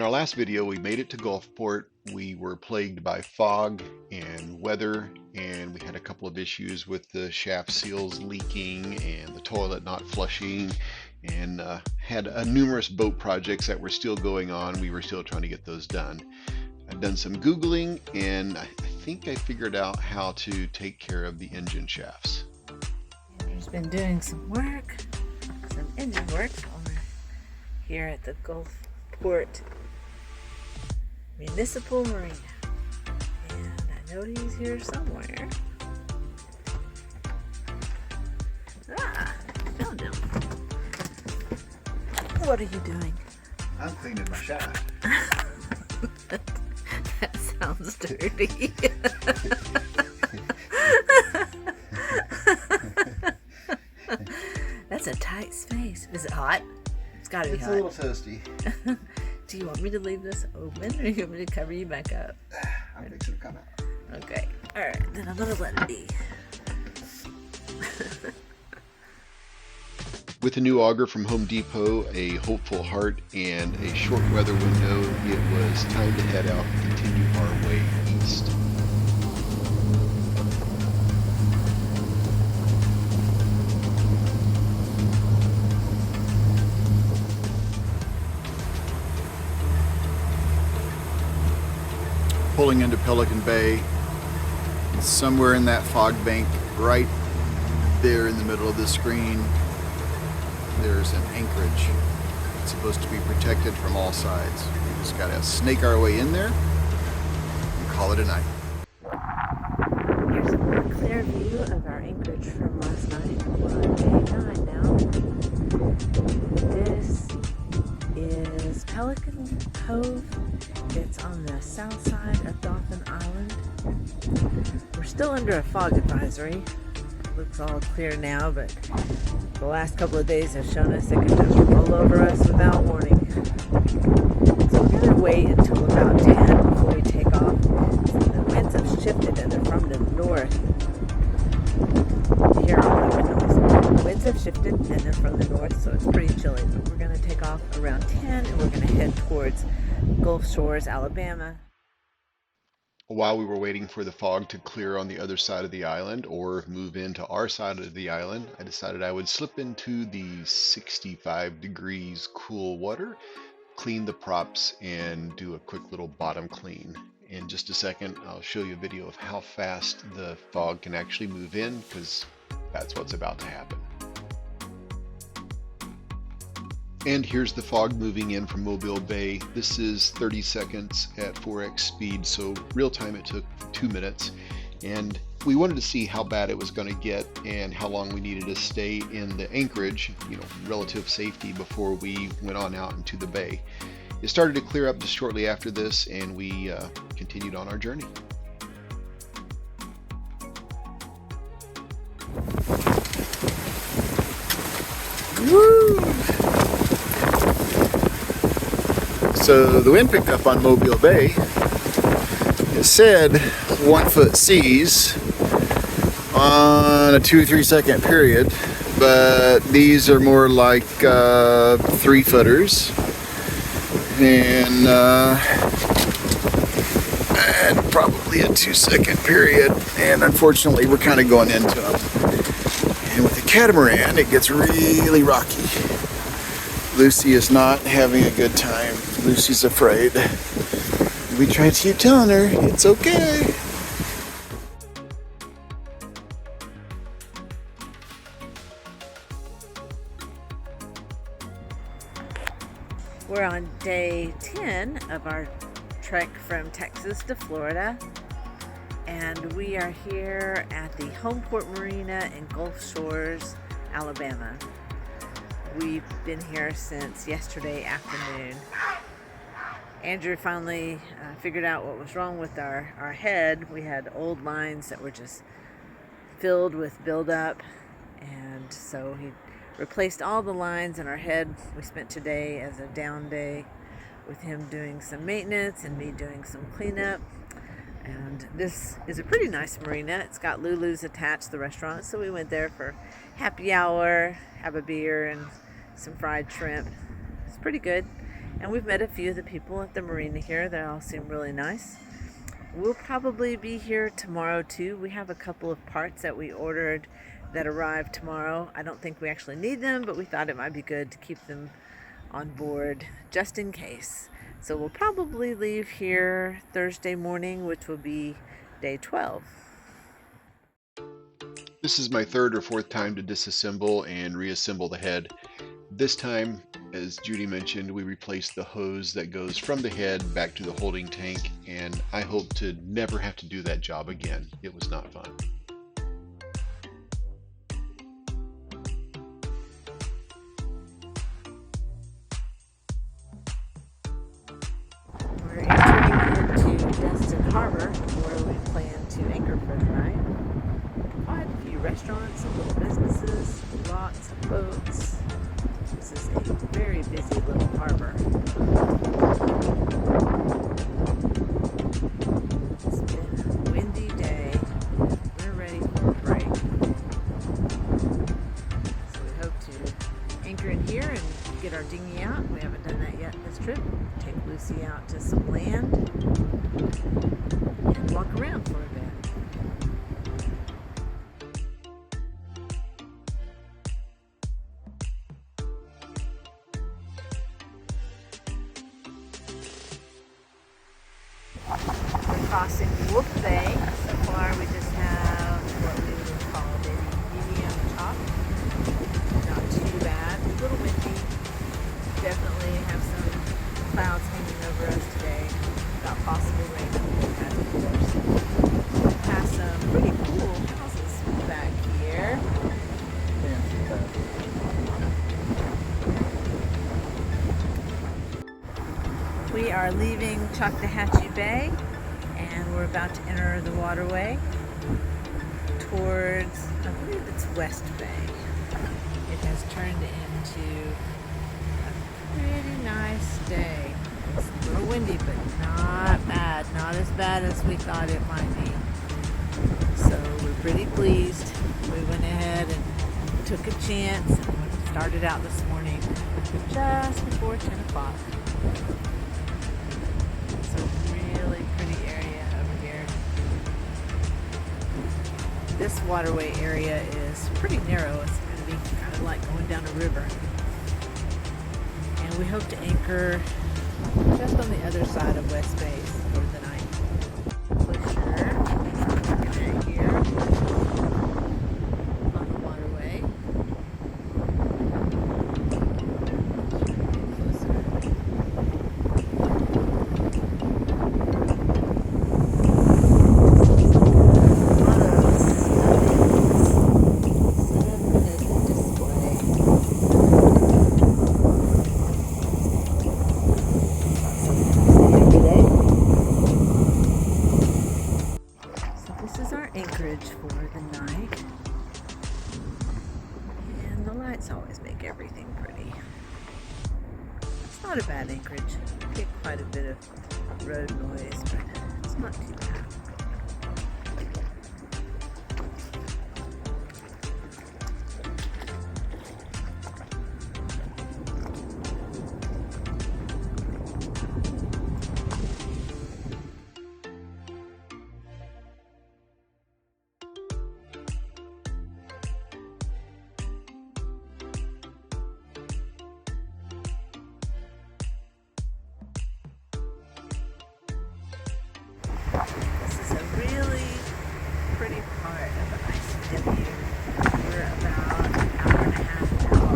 In our last video, we made it to Gulfport. We were plagued by fog and weather, and we had a couple of issues with the shaft seals leaking and the toilet not flushing, and had numerous boat projects that were still going on. We were still trying to get those done. I've done some Googling, and I think I figured out how to take care of the engine shafts. Andrew's been doing some work, some engine work over here at the Gulfport Municipal Marina. And I know he's here somewhere. Ah, I found him. What are you doing? I'm cleaning my shaft. That sounds dirty. That's a tight space. Is it hot? It's gotta be hot. It's a little toasty. Do you want me to leave this open, or you want me to cover you back up? I'm fixing to come out. Okay. Alright, then I'm gonna let it be. With a new auger from Home Depot, a hopeful heart, and a short weather window, it was time to head out and continue our way east. Pulling into Pelican Bay, somewhere in that fog bank, right there in the middle of the screen, there's an anchorage. It's supposed to be protected from all sides. We just gotta snake our way in there and call it a night. Here's a more clear view of our anchorage from last night. We're on day 9 now. This is Pelican Cove. It's on the south side of Dauphin Island. We're still under a fog advisory. Looks all clear now, but the last couple of days have shown us it can just roll over us without warning. So we're going to wait until about 10 before we take off. The winds have shifted and they're from the north. Here on the winds have shifted and they're from the north, so it's pretty chilly. But we're going to take off around 10 and we're going to head towards Gulf Shores, Alabama. While we were waiting for the fog to clear on the other side of the island or move into our side of the island, I decided I would slip into the 65 degrees cool water, clean the props, and do a quick little bottom clean. In just a second, I'll show you a video of how fast the fog can actually move in, because that's what's about to happen. And here's the fog moving in from Mobile Bay. This is 30 seconds at 4x speed, so real time it took 2 minutes. And we wanted to see how bad it was going to get and how long we needed to stay in the anchorage, relative safety, before we went on out into the bay. It started to clear up just shortly after this, and we continued on our journey. Woo! So the wind picked up on Mobile Bay. It said 1 foot seas on a 2-3 second period, but these are more like 3 footers, and probably a 2 second period. And unfortunately, we're kind of going into them. And with the catamaran, it gets really rocky. Lucy is not having a good time. Lucy's afraid. We try to keep telling her it's okay. We're on day 10 of our trek from Texas to Florida, and we are here at the Homeport Marina in Gulf Shores, Alabama. We've been here since yesterday afternoon. Andrew finally figured out what was wrong with our head. We had old lines that were just filled with buildup, and so he replaced all the lines in our head. We spent today as a down day with him doing some maintenance and me doing some cleanup. And this is a pretty nice marina. It's got Lulu's attached, the restaurant, so we went there for happy hour, have a beer and some fried shrimp. It's pretty good. And we've met a few of the people at the marina here. They all seem really nice. We'll probably be here tomorrow too. We have a couple of parts that we ordered that arrive tomorrow. I don't think we actually need them, but we thought it might be good to keep them on board just in case. So we'll probably leave here Thursday morning, which will be day 12. This is my third or fourth time to disassemble and reassemble the head. This time, as Judy mentioned, we replaced the hose that goes from the head back to the holding tank, and I hope to never have to do that job again. It was not fun. We're entering into Destin Harbor, where we plan to anchor for the night. Quite a few restaurants and little businesses, lots of boats. This is a very busy little harbor. It's been a windy day. We're ready for a break. So we hope to anchor in here and get our dinghy out. We haven't done that yet this trip. Take Lucy out to some land and walk around for a bit. We're crossing Wolf Bay. So far we just have what we would call maybe medium chop. Not too bad. A little windy. Definitely have some clouds hanging over us today about possible rain and forecast, of course. Past some pretty cool houses back here. We are leaving Choctawhatchee Bay, and we're about to enter the waterway towards, I believe it's West Bay. It has turned into a pretty nice day. It's a little windy, but not bad. Not as bad as we thought it might be. So we're pretty pleased. We went ahead and took a chance and started out this morning just before 10 o'clock. It's a really pretty area over here. This waterway area is pretty narrow. It's going to be kind of like going down a river. And we hope to anchor just on the other side of West Bay for the night. Pusher right here on the waterway. Anchorage for the night, and the lights always make everything pretty. It's not a bad anchorage. You get quite a bit of road noise, but it's not too bad. This is a really pretty part of the ICW. We're about an hour and a half out.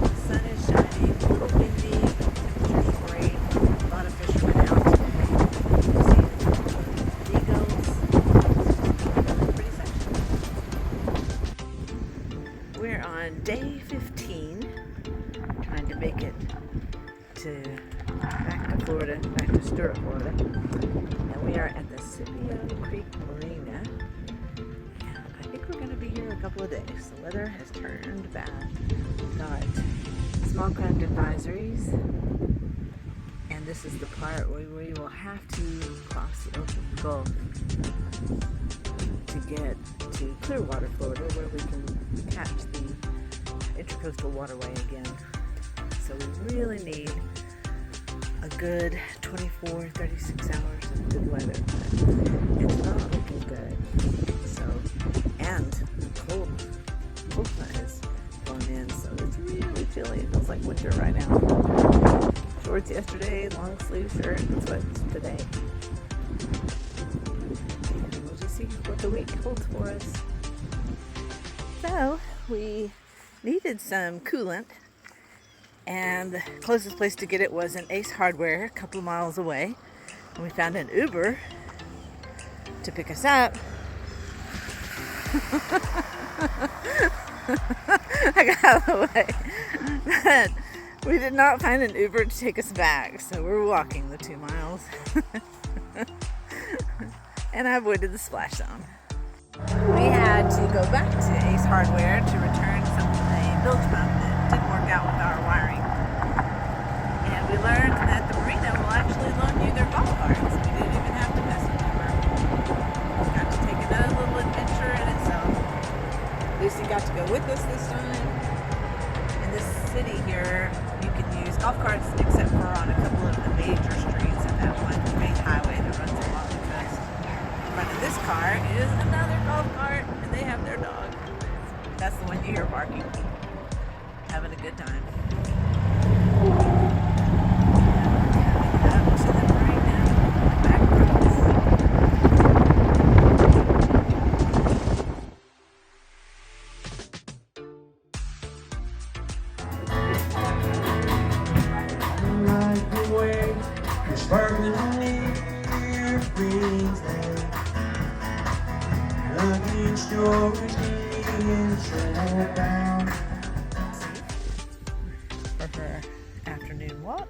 The sun is shining, a little windy, but the temperature's great. A lot of fishermen out today. We've seen a couple of eagles. It's a pretty section. We're on day 15, trying to make it to back to Florida, back to Stewart, Florida. And we are at the Qeeo Creek Marina. And I think we're going to be here a couple of days. The weather has turned bad. We've got small craft advisories. And this is the part where we will have to cross the open Gulf to get to Clearwater, Florida, where we can catch the intercoastal waterway again. So we really need a good 24, 36 hours of good weather. But it's not looking good. So, and cold front is going in, so it's really chilly. It feels like winter right now. Shorts yesterday, long sleeve shirt, and sweats today. And we'll just see what the week holds for us. So, we needed some coolant, and the closest place to get it was an Ace Hardware a couple of miles away. And we found an Uber to pick us up. I got out of the way. But we did not find an Uber to take us back, so we're walking the 2 miles. And I avoided the splash zone. We had to go back to Ace Hardware to return a bilge pump that didn't work out with our wiring. And we learned that the marina will actually loan you their golf carts. We didn't even have to mess with Uber. Got to take another little adventure in itself. Lucy got to go with us this time. In this city here, you can use golf carts except for on a couple of the major streets and that one main highway that runs along the coast. In front of this car is another golf cart, and they have their dog. That's the one you hear barking. Having a good time. Up to the marina, back roads. Like the way your sparkling near brings them luggage storage being set down. For her afternoon walk.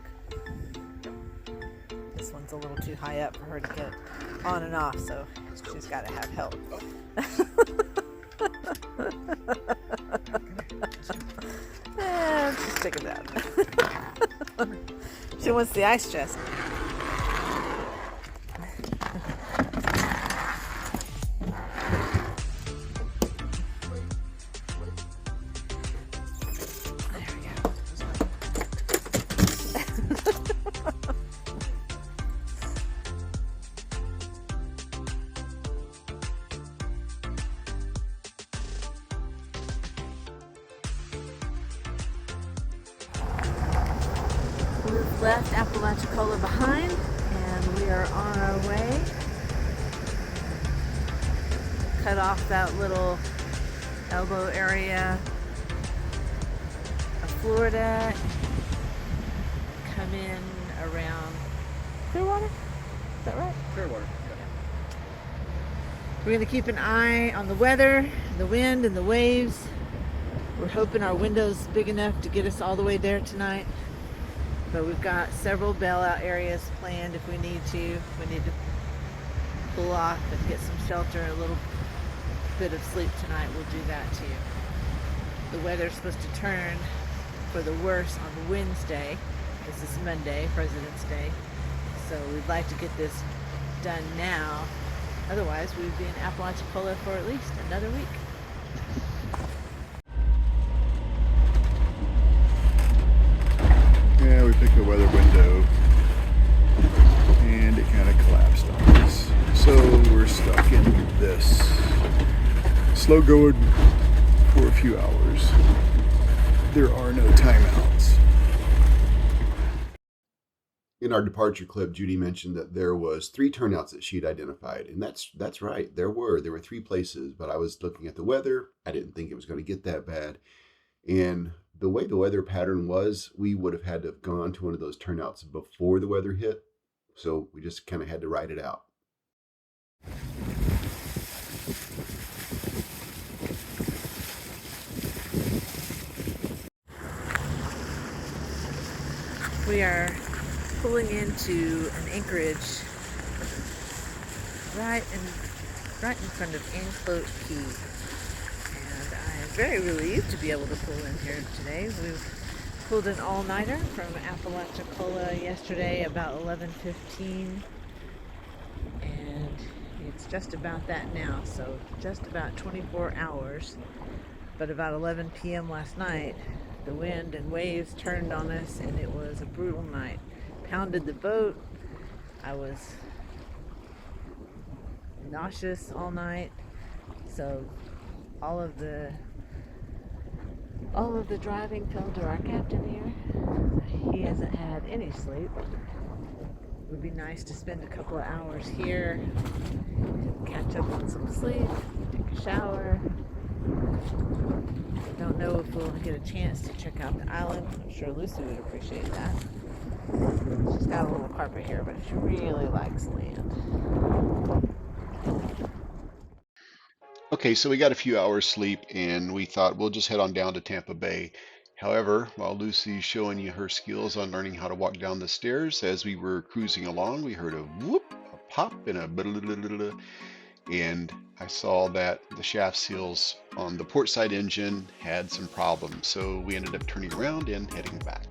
This one's a little too high up for her to get on and off, so she's got to have help. Just take it down. She wants the ice chest. We've left Apalachicola behind, and we are on our way. Cut off that little elbow area of Florida. Come in around Clearwater? Is that right? Clearwater, yeah. We're going to keep an eye on the weather, the wind, and the waves. We're hoping our window's big enough to get us all the way there tonight. But we've got several bailout areas planned if we need to. If we need to pull off and get some shelter, a little bit of sleep tonight, we'll do that too. The weather's supposed to turn for the worse on Wednesday. This is Monday, President's Day. So we'd like to get this done now. Otherwise, we'd be in Apalachicola for at least another week. Yeah, we picked a weather window and it kind of collapsed on us. So we're stuck in this. Slow going for a few hours. There are no timeouts. In our departure clip, Judy mentioned that there was 3 turnouts that she'd identified, and that's right. There were 3 places, but I was looking at the weather. I didn't think it was going to get that bad, and the way the weather pattern was, we would have had to have gone to one of those turnouts before the weather hit. So we just kind of had to ride it out. We are pulling into an anchorage right in front of Anclote Key. And I am very relieved to be able to pull in here today. We've pulled an all-nighter from Apalachicola yesterday about 11:15, and it's just about that now, so just about 24 hours But about 11 p.m. last night, the wind and waves turned on us, and it was a brutal night. Pounded the boat. I was nauseous all night, so all of the driving fell to our captain here. He hasn't had any sleep. It would be nice to spend a couple of hours here, catch up on some sleep, take a shower. Don't know if we'll get a chance to check out the island. I'm sure Lucy would appreciate that. She's got a little carpet here, but she really likes land. Okay, so we got a few hours sleep and we thought we'll just head on down to Tampa Bay. However, while Lucy's showing you her skills on learning how to walk down the stairs, as we were cruising along, we heard a whoop, a pop, and a blah, and I saw that the shaft seals on the port side engine had some problems. So we ended up turning around and heading back.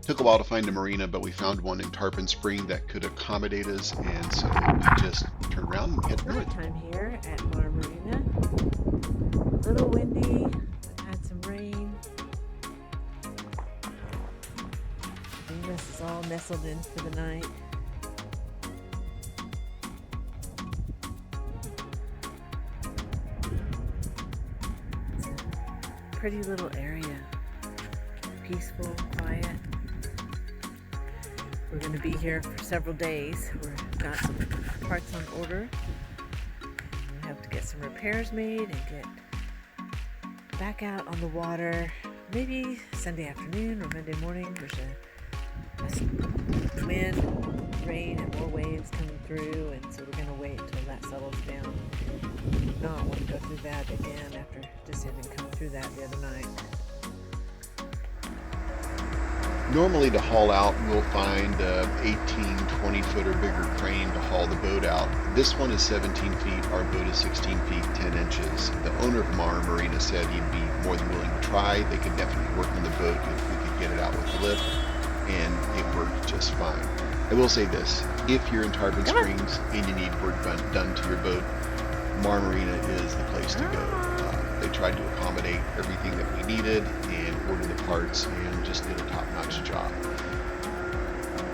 Took a while to find a marina, but we found one in Tarpon Spring that could accommodate us, and so we just turned around and headed north. Time here at Mar Marina. A little windy, had some rain. Venus is all nestled in for the night. It's a pretty little area. Peaceful, quiet. We're going to be here for several days. We've got some parts on order. We have to get some repairs made and get back out on the water maybe Sunday afternoon or Monday morning. There's a wind, rain, and more waves coming through, and so we're going to wait until that settles down. We do not want to go through that again after just having come through that the other night. Normally to haul out, we'll find a 18, 20 foot or bigger crane to haul the boat out. This one is 17 feet, our boat is 16 feet, 10 inches. The owner of Mar Marina said he'd be more than willing to try. They could definitely work on the boat if we could get it out with the lift, and it worked just fine. I will say this, if you're in Tarpon Springs and you need work done to your boat, Mar Marina is the place to go. They tried to accommodate everything that we needed and order the parts and just did a top-notch job.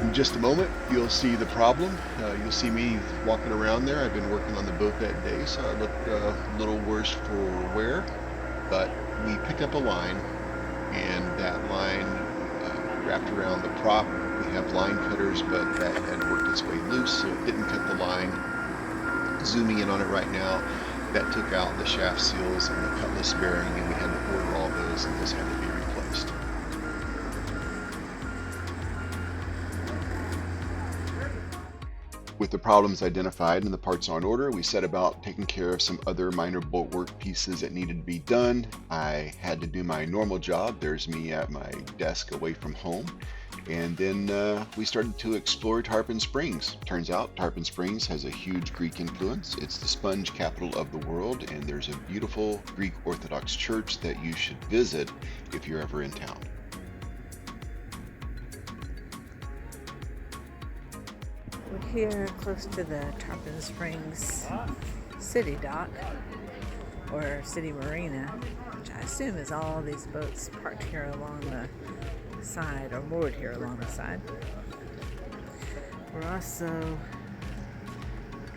In just a moment, you'll see the problem. You'll see me walking around there. I've been working on the boat that day, so I look a little worse for wear. But we picked up a line, and that line wrapped around the prop. We have line cutters, but that had worked its way loose, so it didn't cut the line. Zooming in on it right now, that took out the shaft seals and the cutlass bearing, and we had to order all those, and those had to be replaced. With the problems identified and the parts on order, we set about taking care of some other minor bolt work pieces that needed to be done. I had to do my normal job. There's me at my desk away from home. And then we started to explore Tarpon Springs. Turns out Tarpon Springs has a huge Greek influence. It's the sponge capital of the world, and there's a beautiful Greek Orthodox church that you should visit if you're ever in town. We're here close to the Tarpon Springs city dock, or city marina, which I assume is all these boats parked here along the side or moored here along the side. We're also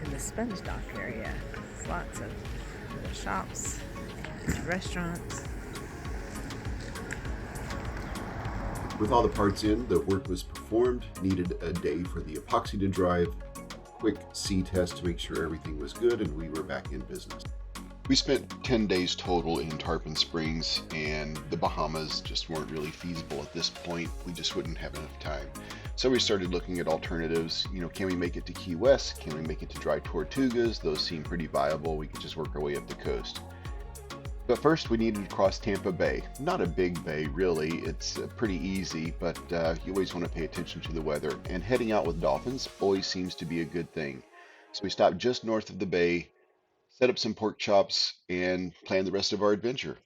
in the sponge dock area. There's lots of shops and restaurants. With all the parts in, the work was performed. Needed a day for the epoxy to dry. Quick sea test to make sure everything was good, and we were back in business. We spent 10 days total in Tarpon Springs, and the Bahamas just weren't really feasible at this point. We just wouldn't have enough time. So we started looking at alternatives. Can we make it to Key West? Can we make it to Dry Tortugas? Those seem pretty viable. We could just work our way up the coast. But first we needed to cross Tampa Bay. Not a big bay, really. It's pretty easy, but you always want to pay attention to the weather. And heading out with dolphins always seems to be a good thing. So we stopped just north of the bay, set up some pork chops, and planned the rest of our adventure.